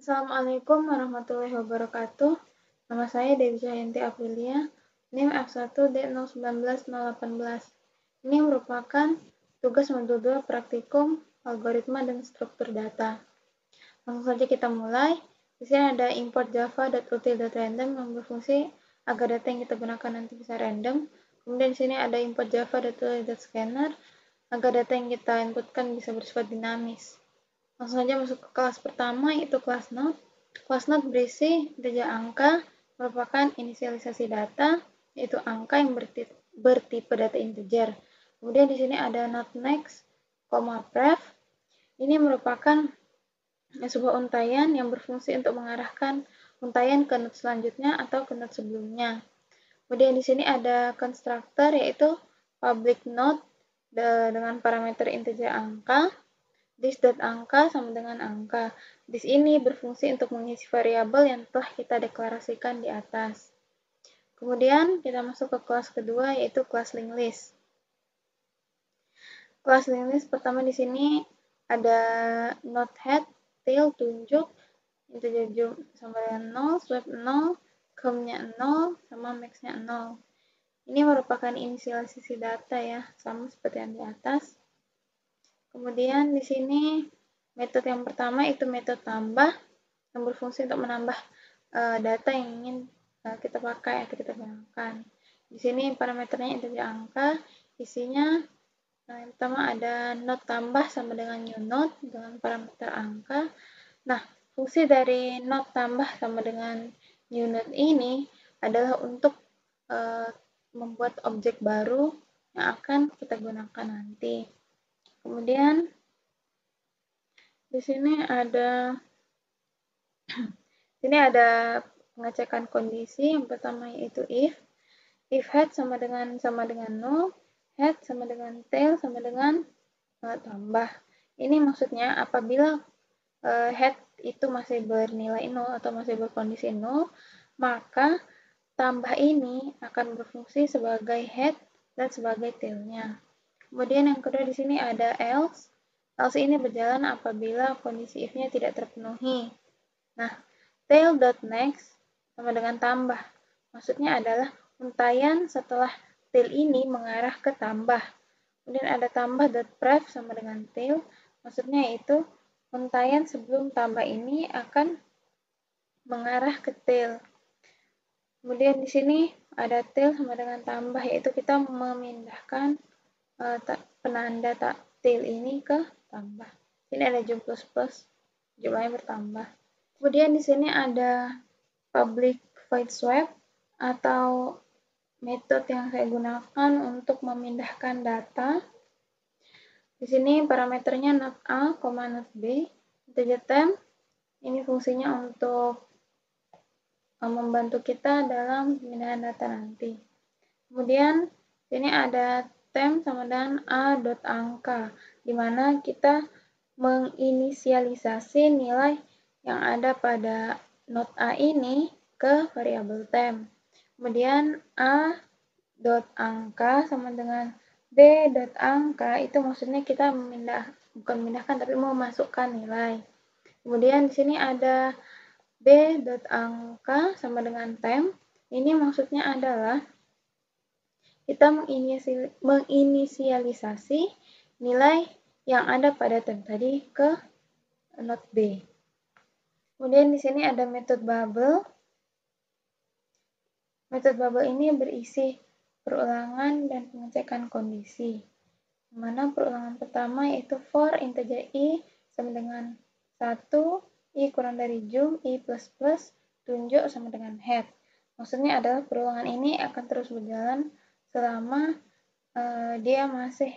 Assalamualaikum warahmatullahi wabarakatuh. Nama saya Dewi Cahyanti Aprilia, NIM F1D019018. Ini merupakan tugas modul 2 praktikum algoritma dan struktur data. Langsung saja kita mulai. Di sini ada import java.util.random yang berfungsi agar data yang kita gunakan nanti bisa random. Kemudian di sini ada import java.util.scanner agar data yang kita inputkan bisa bersifat dinamis. Langsung saja masuk ke kelas pertama, yaitu kelas node. Kelas node berisi integer angka, merupakan inisialisasi data, yaitu angka yang bertipe data integer. Kemudian di sini ada node next, pref. Ini merupakan sebuah untaian yang berfungsi untuk mengarahkan untaian ke node selanjutnya atau ke node sebelumnya. Kemudian di sini ada constructor, yaitu public node dengan parameter integer angka. This.angka sama dengan angka. This ini berfungsi untuk mengisi variabel yang telah kita deklarasikan di atas. Kemudian kita masuk ke kelas kedua, yaitu kelas linked list. Kelas linked list pertama di sini ada node head, tail, tunjuk, integer jump sama dengan 0, swap 0, com-nya 0, sama max-nya 0. Ini merupakan inisialisasi data ya, sama seperti yang di atas. Kemudian di sini metode yang pertama itu metode tambah yang berfungsi untuk menambah data yang ingin kita pakai atau kita gunakan. Di sini parameternya integer angka, isinya yang pertama ada node tambah sama dengan new node dengan parameter angka. Nah, fungsi dari node tambah sama dengan new node ini adalah untuk membuat objek baru yang akan kita gunakan nanti. Kemudian di sini ada pengecekan kondisi. Yang pertama yaitu if head sama dengan 0, head sama dengan tail sama dengan tambah. Ini maksudnya apabila head itu masih bernilai 0 atau masih berkondisi 0, maka tambah ini akan berfungsi sebagai head dan sebagai tailnya. Kemudian yang kedua di sini ada else. Else ini berjalan apabila kondisi if-nya tidak terpenuhi. Nah, tail.next sama dengan tambah. Maksudnya adalah untaian setelah tail ini mengarah ke tambah. Kemudian ada tambah.pref sama dengan tail. Maksudnya yaitu untaian sebelum tambah ini akan mengarah ke tail. Kemudian di sini ada tail sama dengan tambah, yaitu kita memindahkan penanda tail ini ke tambah. Ini ada jumlah plus, jumlahnya bertambah. Kemudian di sini ada public void swap atau metode yang saya gunakan untuk memindahkan data. Di sini parameternya node A, node B, integer temp. Ini fungsinya untuk membantu kita dalam pemindahan data nanti. Kemudian sini ada temp sama dengan a.angka, di mana kita menginisialisasi nilai yang ada pada node A ini ke variabel temp. Kemudian a.angka sama dengan b.angka, itu maksudnya kita bukan memindahkan tapi memasukkan nilai. Kemudian di sini ada b.angka sama dengan temp. Ini maksudnya adalah kita menginisialisasi nilai yang ada pada temp tadi ke node B. Kemudian di sini ada metode bubble. Metode bubble ini berisi perulangan dan pengecekan kondisi. Mana perulangan pertama yaitu for integer i sama dengan 1, i kurang dari jum, i plus plus, tunjuk sama dengan head. Maksudnya adalah perulangan ini akan terus berjalan selama dia masih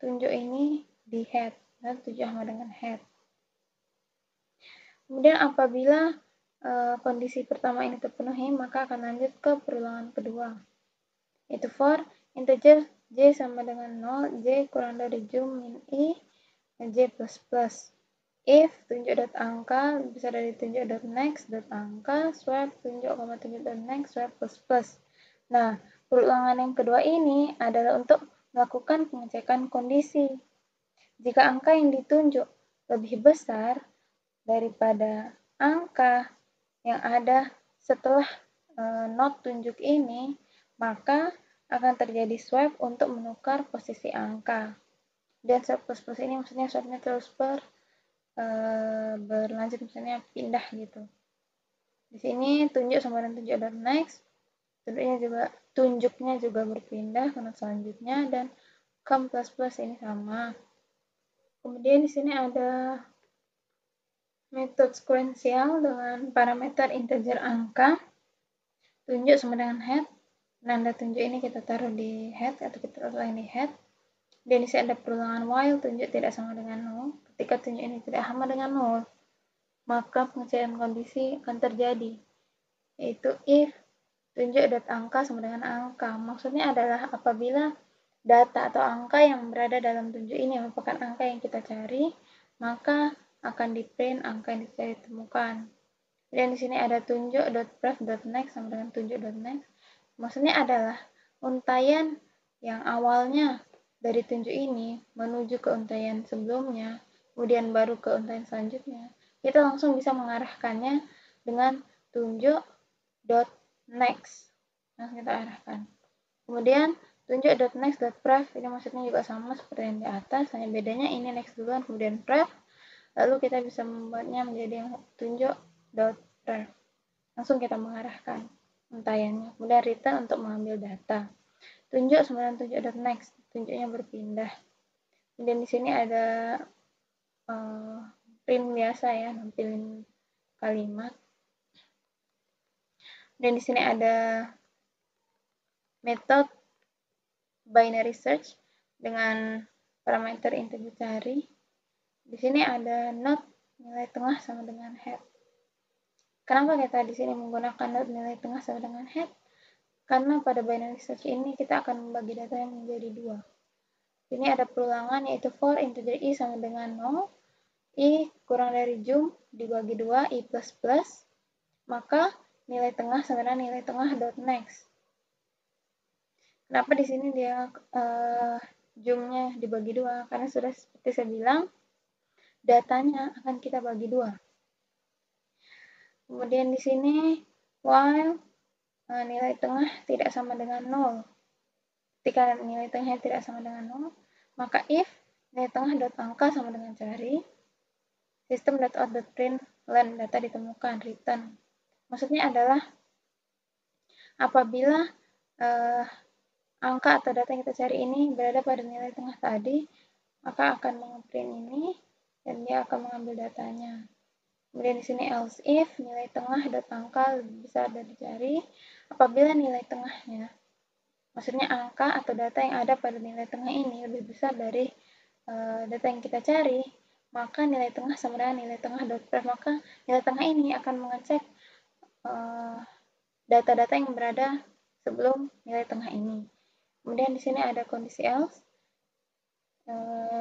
tunjuk ini di head, dan tunjuk sama dengan head. Kemudian apabila kondisi pertama ini terpenuhi, maka akan lanjut ke perulangan kedua, yaitu for integer j sama dengan 0, j kurang dari jum min i, j plus plus. If tunjuk.angka bisa dari tunjuk.next.angka, swap tunjuk, tunjuk.next, swap plus plus. Nah, perulangan yang kedua ini adalah untuk melakukan pengecekan kondisi. Jika angka yang ditunjuk lebih besar daripada angka yang ada setelah not tunjuk ini, maka akan terjadi swap untuk menukar posisi angka. Dan swap plus ini maksudnya swapnya terus berlanjut, misalnya pindah gitu. Di sini tunjuk sama dengan tunjuk dot next, tunjuknya juga berpindah ke not selanjutnya, dan com plus ini sama. Kemudian di sini ada metode sekuensial dengan parameter integer angka, tunjuk sama dengan head. Nanda tunjuk ini kita taruh di head atau kita taruh di head. Dan di sini ada perulangan while tunjuk tidak sama dengan 0. Ketika tunjuk ini tidak sama dengan 0, maka pengecekan kondisi akan terjadi, yaitu if tunjuk dot angka sama dengan angka. Maksudnya adalah apabila data atau angka yang berada dalam tunjuk ini merupakan angka yang kita cari, maka akan di print angka yang kita temukan. Dan di sini ada tunjuk dot pref dot next sama dengan tunjuk dot next. Maksudnya adalah untaian yang awalnya dari tunjuk ini menuju ke untaian sebelumnya, kemudian baru ke untaian selanjutnya, kita langsung bisa mengarahkannya dengan tunjuk dot next. Langsung kita arahkan. Kemudian tunjuk dot next dot pref, ini maksudnya juga sama seperti yang di atas, hanya bedanya ini next duluan kemudian pref. Lalu kita bisa membuatnya menjadi tunjuk dot pref. Langsung kita mengarahkan untaiannya. Kemudian return untuk mengambil data. Tunjuk sama tunjuk dot next, tunjuknya berpindah. Kemudian di sini ada print biasa ya, nampilin kalimat. Dan di sini ada metode binary search dengan parameter integer cari. Di sini ada not nilai tengah sama dengan head. Kenapa kita di sini menggunakan not nilai tengah sama dengan head? Karena pada binary search ini kita akan membagi data yang menjadi dua. Ini ada perulangan yaitu for integer i sama dengan 0, i kurang dari jum dibagi 2, i plus plus, maka nilai tengah sama dengan nilai tengah dot next. Kenapa di sini dia jumnya dibagi 2? Karena sudah seperti saya bilang, datanya akan kita bagi 2. Kemudian di sini while nilai tengah tidak sama dengan 0. Ketika nilai tengahnya tidak sama dengan 0, maka if nilai tengah dot angka sama dengan cari, system dot out dot print len data ditemukan, return. Maksudnya adalah apabila angka atau data yang kita cari ini berada pada nilai tengah tadi, maka akan meng-print ini dan dia akan mengambil datanya. Kemudian di sini else if nilai tengah dot angka lebih besar dari cari, apabila nilai tengahnya, maksudnya angka atau data yang ada pada nilai tengah ini lebih besar dari data yang kita cari, maka nilai tengah sama dengan nilai tengah dot pref, maka nilai tengah ini akan mengecek data-data yang berada sebelum nilai tengah ini. Kemudian di sini ada kondisi else.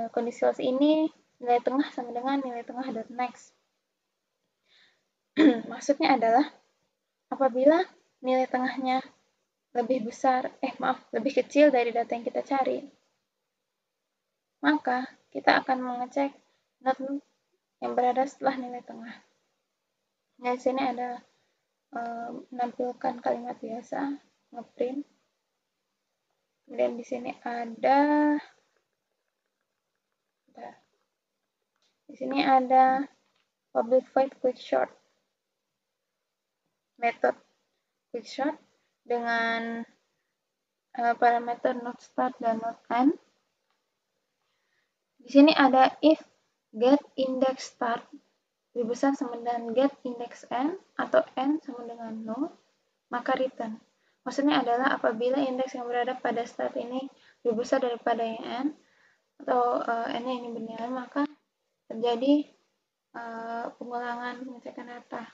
Kondisi else ini nilai tengah sama dengan nilai tengah dot next. Maksudnya adalah apabila nilai tengahnya lebih kecil dari data yang kita cari, maka kita akan mengecek not yang berada setelah nilai tengah. Nah, di sini ada menampilkan kalimat biasa, ngeprint. Kemudian di sini ada public void quickshort. Metode quickshort dengan parameter not start dan not end. Di sini ada if get index start lebih besar sama dengan get index end atau end sama dengan 0, maka return. Maksudnya adalah apabila indeks yang berada pada start ini lebih besar daripada yang end atau n-nya ini bernilai, maka terjadi pengulangan pengecekan data,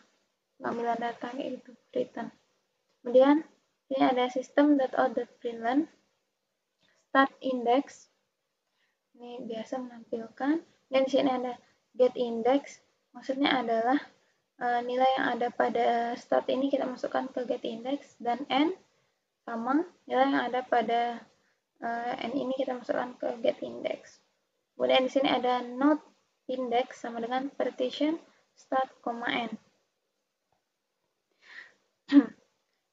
pengambilan data yaitu return. Kemudian ini ada system.out.println start index, ini biasa menampilkan, dan di sini ada get index, maksudnya adalah nilai yang ada pada start ini kita masukkan ke get index, dan n sama nilai yang ada pada n ini kita masukkan ke get index. Kemudian di sini ada not index sama dengan partition start, n.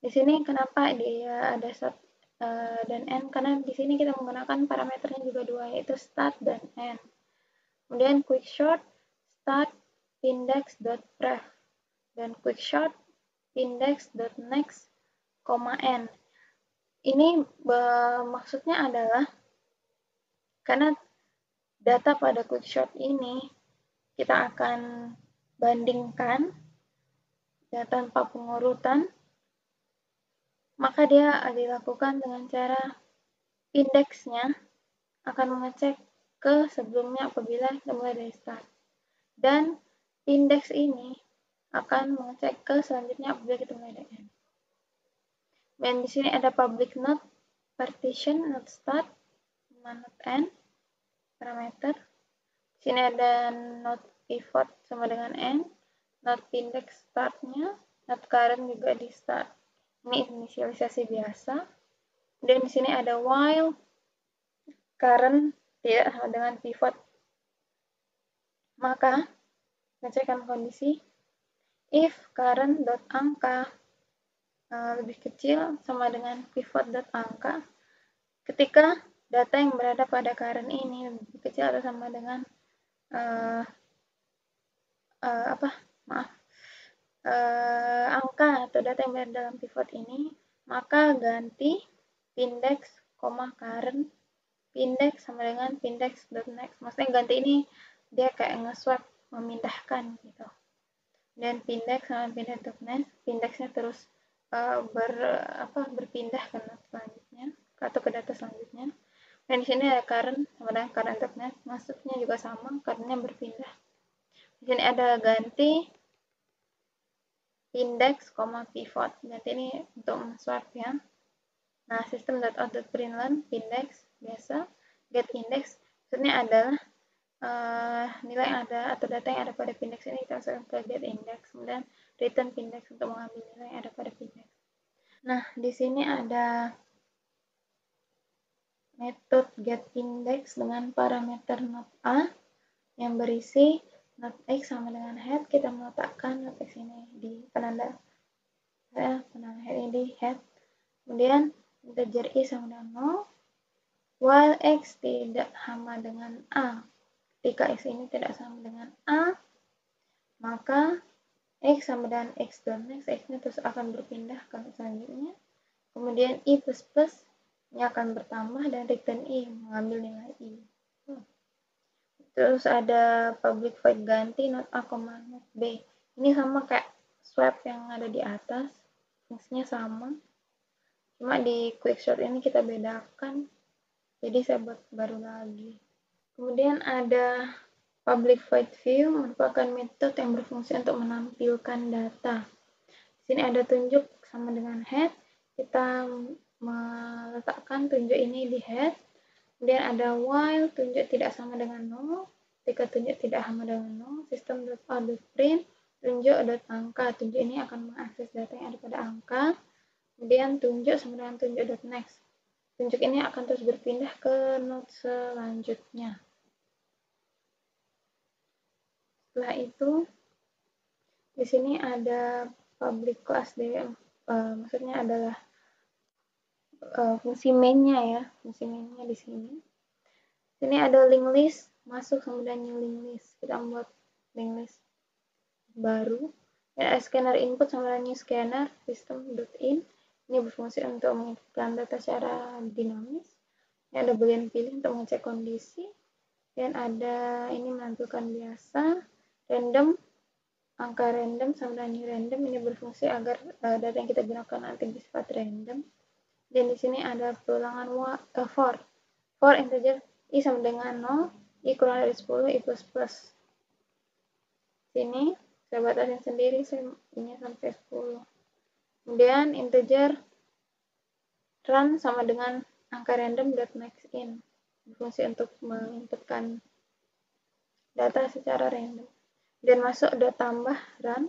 Di sini kenapa dia ada start dan end? Karena di sini kita menggunakan parameternya juga dua, yaitu start dan end. Kemudian quickshort start index.pref dan quickshort index.next, end. Ini maksudnya adalah karena data pada quickshort ini kita akan bandingkan ya, tanpa pengurutan, maka dia dilakukan dengan cara indeksnya akan mengecek ke sebelumnya apabila dimulai dari start. Dan indeks ini akan mengecek ke selanjutnya apabila kita mulai dari end. Dan di sini ada public node, partition, node start, node end, parameter. Di sini ada node pivot sama dengan end, node index startnya, node current juga di start. Ini inisialisasi biasa. Dan di sini ada while current tidak sama dengan pivot. Maka ngecekkan kondisi if current dot angka lebih kecil sama dengan pivot dot angka, ketika data yang berada pada current ini lebih kecil atau sama dengan angka atau data yang berada dalam pivot ini, maka ganti index, current, index sama dengan index.next. Maksudnya ganti ini dia kayak nge-swap, memindahkan gitu. Dan index sama index.next, indexnya terus berpindah ke node selanjutnya atau ke data selanjutnya. Dan di sini ada current sama dengan current.next, masuknya juga sama, currentnya berpindah. Di sini ada ganti index, pivot. Berarti ini untuk swap ya. Nah, system.out.println index biasa, get index maksudnya adalah nilai yang ada atau data yang ada pada index ini kita masukkan ke get index, kemudian return index untuk mengambil nilai yang ada pada index. Nah, di sini ada metode get index dengan parameter node A yang berisi node x sama dengan head. Kita meletakkan node x ini di penanda head ini di head. Kemudian integer i sama dengan 0, while x tidak sama dengan a. Ketika x ini tidak sama dengan a, maka x sama dengan x dan next, x-nya terus akan berpindah ke selanjutnya. Kemudian i plus plus ini akan bertambah dan return i mengambil nilai i. Terus ada public void ganti node a, node b. Ini sama kayak swap yang ada di atas, fungsinya sama. Cuma di quickshort ini kita bedakan, jadi saya buat baru lagi. Kemudian ada public void view, merupakan metode yang berfungsi untuk menampilkan data. Di sini ada tunjuk sama dengan head, kita meletakkan tunjuk ini di head. Kemudian ada while, tunjuk tidak sama dengan 0. Ketika tunjuk tidak sama dengan 0, system.out.print, tunjuk.angka. Tunjuk ini akan mengakses data yang ada pada angka. Kemudian tunjuk sama dengan tunjuk.next. Tunjuk ini akan terus berpindah ke node selanjutnya. Setelah itu, di sini ada public class DM, maksudnya adalah fungsi main-nya ya, fungsi main-nya di sini. Sini ada link list, masuk kemudian new link list. Kita membuat link list baru. Dan ada scanner input sama dengan new scanner, system.in. Ini berfungsi untuk menginputkan data secara dinamis. Ini ada bagian pilih untuk mengecek kondisi. Dan ada ini menampilkan biasa, random, angka random sama dengan new random. Ini berfungsi agar data yang kita gunakan nanti bersifat random. Dan di sini ada perulangan for integer i sama dengan 0, i kurang dari 10, i plus plus. Sini saya batasin sendiri, saya ini sampai 10. Kemudian integer run sama dengan angka random.maxin, berfungsi untuk menginputkan data secara random. Dan masuk tambah run.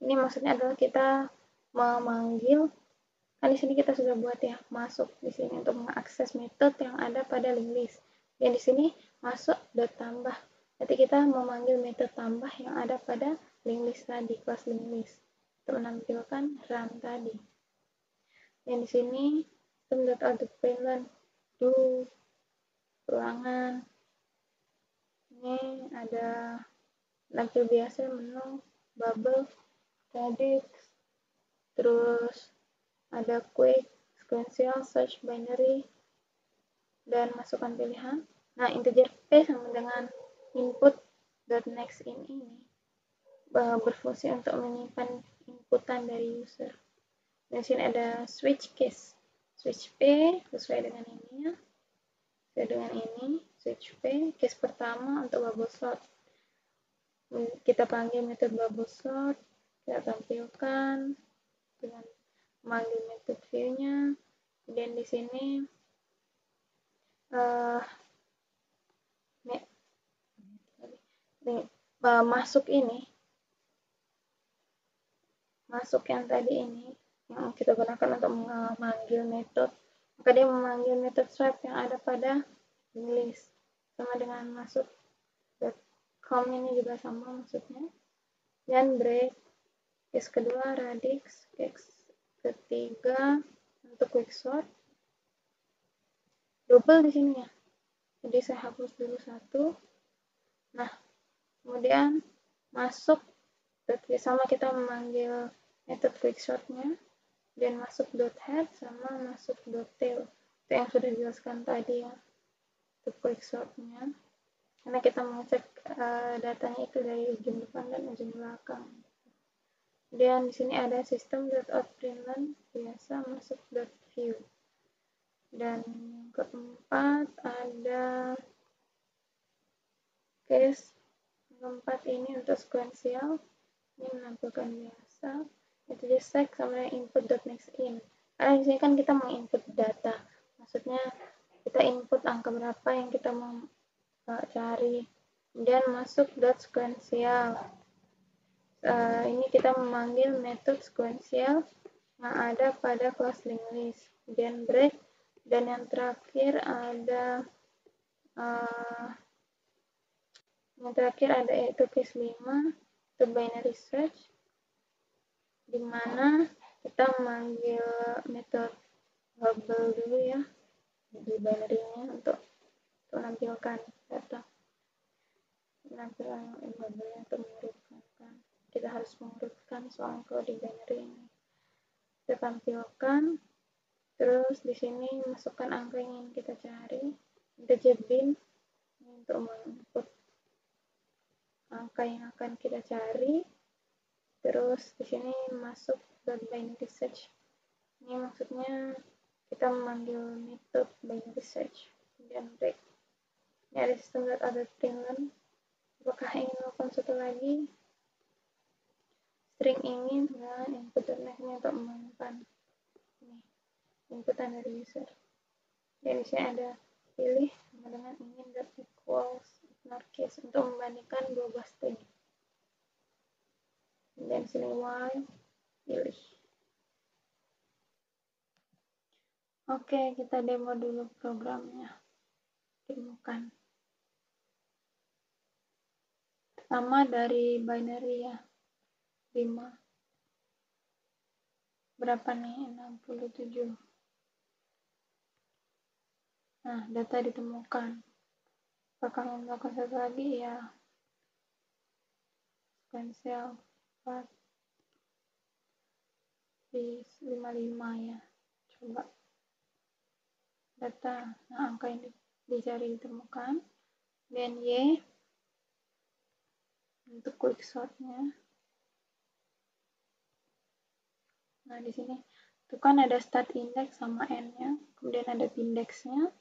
Ini maksudnya adalah kita memanggil, kan di sini kita sudah buat ya, masuk di sini untuk mengakses metode yang ada pada link list. Dan di sini masuk tambah. Nanti kita memanggil metode tambah yang ada pada link list tadi, kelas link list, untuk menampilkan run tadi. Yang di sini system.out.println do ruangan. Ini ada tampil biasa menu, bubble, radix, terus ada quick, sequential, search, binary, dan masukkan pilihan. Nah, integer p sama dengan input.nextIn ini berfungsi untuk menyimpan inputan dari user. Di sini ada switch case, switch p sesuai dengan ini ya, sesuai dengan ini, switch p, case pertama untuk bubble sort. Kita panggil metode bubble sort, kita tampilkan dengan memanggil metode view-nya. Kemudian di sini masuk yang tadi ini yang kita gunakan untuk memanggil metode, maka dia memanggil metode swipe yang ada pada list sama dengan masuk com ini juga sama maksudnya. Dan break, case kedua radix, case ketiga untuk quicksort, double di sini ya, jadi saya hapus dulu satu. Nah, kemudian masuk sama kita memanggil metode quicksortnya, dan masuk .head sama masuk .tail, itu yang sudah dijelaskan tadi ya, untuk quicksortnya, karena kita mengecek datanya itu dari ujung depan dan ujung belakang. Kemudian di sini ada system.out.println biasa masuk .view, dan yang keempat ada case keempat ini untuk sequential, ini menampilkan biasa, itu just sec sama input.nextIn. Karena di sini kan kita menginput data, maksudnya kita input angka berapa yang kita mau cari. Kemudian masuk .sequential. Ini kita memanggil metode sequential yang ada pada class linked list. Kemudian break, dan yang terakhir ada yaitu case 5, itu binary search, di mana kita memanggil metode bubble dulu ya di binary-nya untuk menampilkan data, penampilan bubble untuk mengurutkan, kita harus mengurutkan soal di binary ini, kita tampilkan. Terus di sini masukkan angka yang ingin kita cari, integer bin untuk menginput angka yang akan kita cari. Terus di sini masuk binary search, ini maksudnya kita memanggil metode binary search. Kemudian break, ini ada system.out.println. Apakah ingin melakukan satu lagi string ingin dengan input.next-nya untuk menyimpan inputan dari user. Dan di sini ada pilih sama dengan ingin equals ignore case untuk membandingkan 12 string. Dan sini while pilih. Oke, kita demo dulu programnya. Demokan. Pertama dari binary ya, 5. Berapa nih? 67. Nah, data ditemukan. Apakah melakukan satu lagi? Ya. Sequential 4 di 55 ya. Coba data. Nah, angka ini dicari ditemukan. Dan Y untuk quicksortnya. Nah, di sini itu kan ada start index sama N-nya, kemudian ada indexnya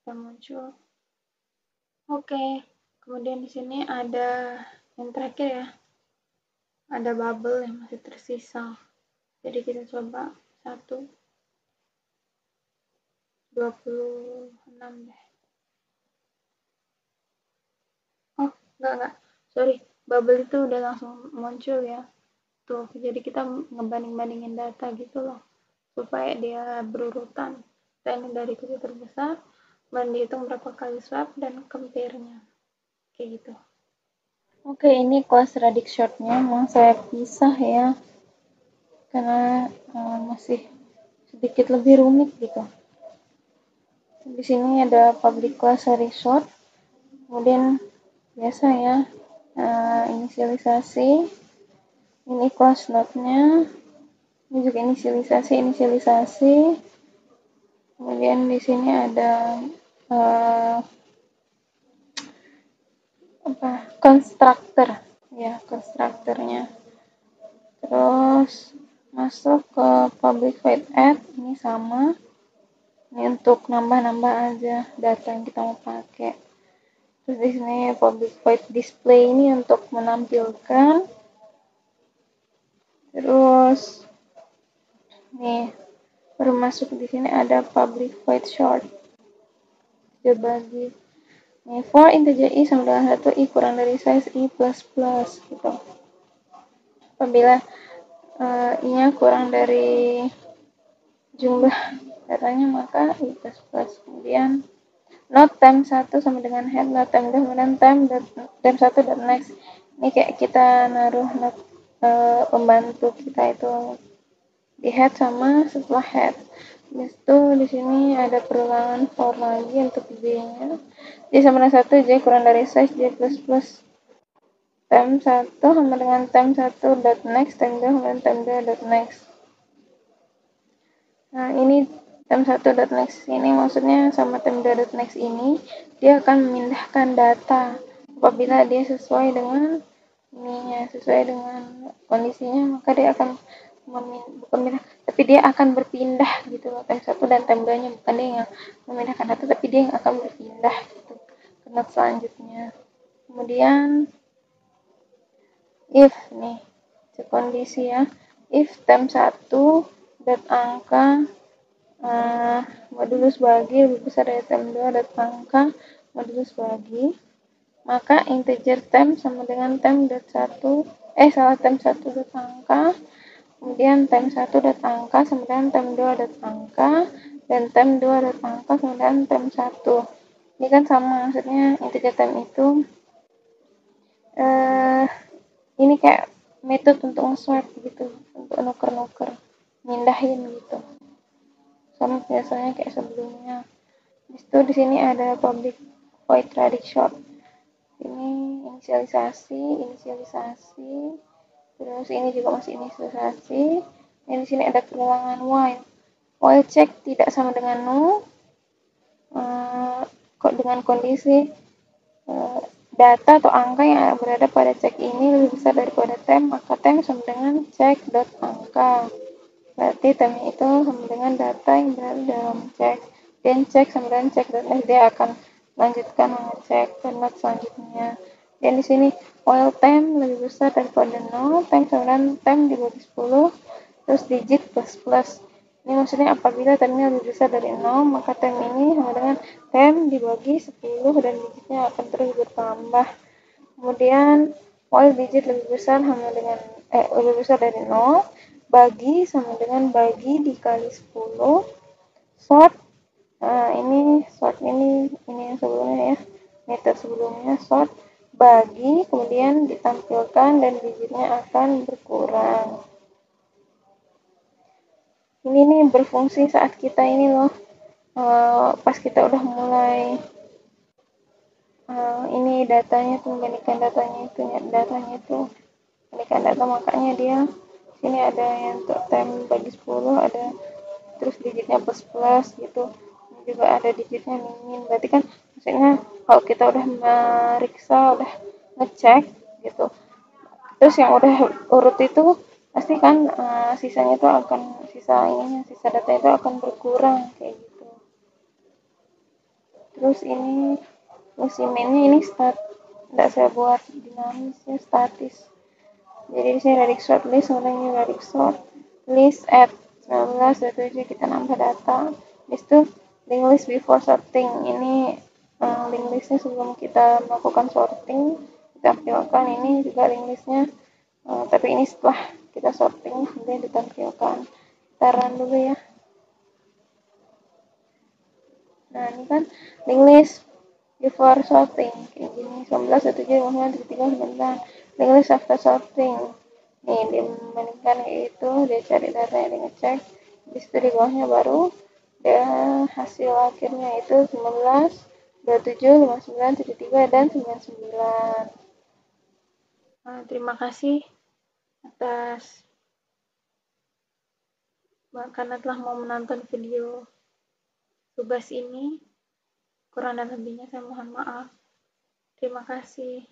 yang muncul. Oke, kemudian di sini ada yang terakhir ya, ada bubble yang masih tersisa. Jadi kita coba 26 deh. Oh, enggak, sorry, bubble itu udah langsung muncul ya. Tuh, jadi kita ngebanding-bandingin data gitu loh, supaya dia berurutan. Dan dari kecil terbesar, dan dihitung berapa kali swap dan compare-nya. Kayak gitu. Oke, ini kelas radix short-nya. Memang saya pisah ya, karena masih sedikit lebih rumit gitu. Di sini ada public class resort, kemudian biasa ya, inisialisasi, ini class node-nya, ini juga inisialisasi, kemudian di sini ada konstruktor ya, konstruktornya. Terus masuk ke public void add, ini sama, ini untuk nambah-nambah aja data yang kita mau pakai. Terus di sini public void display ini untuk menampilkan. Terus nih baru masuk di sini ada public void short. Dia bagi nih for integer i sama dengan 1 i kurang dari size i plus plus gitu. Apabila i-nya kurang dari jumlah datanya maka i plus plus. Kemudian not time 1 sama dengan head, not time kemudian time 1 dan next. Ini kayak kita naruh not pembantu kita itu di head sama setelah head. Habis itu di sini ada perulangan for lagi untuk j-nya. J sama dengan 1, j kurang dari size j plus plus. Time 1 sama dengan time 1 dot next, time 2 sama dengan time 2 dot next. Nah, ini time 1 dot next ini maksudnya sama time 2 dot next ini dia akan memindahkan data apabila dia sesuai dengan ininya, sesuai dengan kondisinya, maka dia akan tapi dia akan berpindah gitu loh, time 1 dan time 2 nya bukan dia yang memindahkan data, tapi dia yang akan berpindah gitu ke node selanjutnya. Kemudian if nih kondisi ya, if time 1 dot angka modulus bagi lebih besar dari time 2 dot angka modulus bagi, maka integer time sama dengan time dot 1 time 1 dot angka, kemudian time 1 dot angka sama dengan time 2 dot angka, dan time 2 dot angka sama dengan time 1. Ini kan sama, maksudnya integer time itu ini kayak metode untuk nge-swap gitu, untuk nuker-nuker, mindahin gitu. Sama biasanya kayak sebelumnya. Itu di sini ada public void radius short. Ini inisialisasi. Terus ini juga masih inisialisasi. Dan di sini ada perulangan while. While check tidak sama dengan null. Dengan kondisi data atau angka yang berada pada check ini lebih besar daripada time, maka time sama dengan check dot angka. Berarti time itu sama dengan data yang berada dalam check, dan check sama dengan check dot next, dia akan lanjutkan mengecek ke node selanjutnya. Dan di sini while time lebih besar daripada 0, time sama dengan time dibagi 10 terus digit plus plus. Ini maksudnya apabila time-nya lebih besar dari 0, maka time ini sama dengan time dibagi 10 dan digitnya akan terus bertambah. Kemudian while digit lebih besar sama dengan lebih besar dari 0, bagi sama dengan bagi dikali 10. Sort ini yang sebelumnya ya, metode sebelumnya sort bagi, kemudian ditampilkan dan digitnya akan berkurang. Ini nih berfungsi saat kita ini loh, pas kita udah mulai ini datanya tuh, membandingkan datanya itu membandingkan data, makanya dia sini ada yang untuk time bagi 10, ada terus digitnya plus plus gitu, ini juga ada digitnya min. Berarti kan maksudnya kalau kita udah meriksa, udah ngecek gitu, terus yang udah urut itu pasti kan sisanya itu akan sisa data itu akan berkurang kayak gitu. Terus ini fungsi mainnya ini tidak saya buat dinamis ya, statis. Jadi di sini radius sort list, sebenarnya radius sort list at 19 kita nambah data. Itu link list before sorting, ini link listnya sebelum kita melakukan sorting ditampilkan. Ini juga link listnya tapi ini setelah kita sorting kemudian ditampilkan. Kita run dulu ya. Nah ini kan link list before sorting kayak gini, 19, 17, 19, 3, 9. Link list after sorting, nih dia membandingkan itu, dia cari data yang dia ngecek, Habis itu di bawahnya baru hasil akhirnya itu 19, 27, 59, 73, dan 99. Terima kasih atas karena telah mau menonton video tugas ini. Kurang dan lebihnya saya mohon maaf. Terima kasih.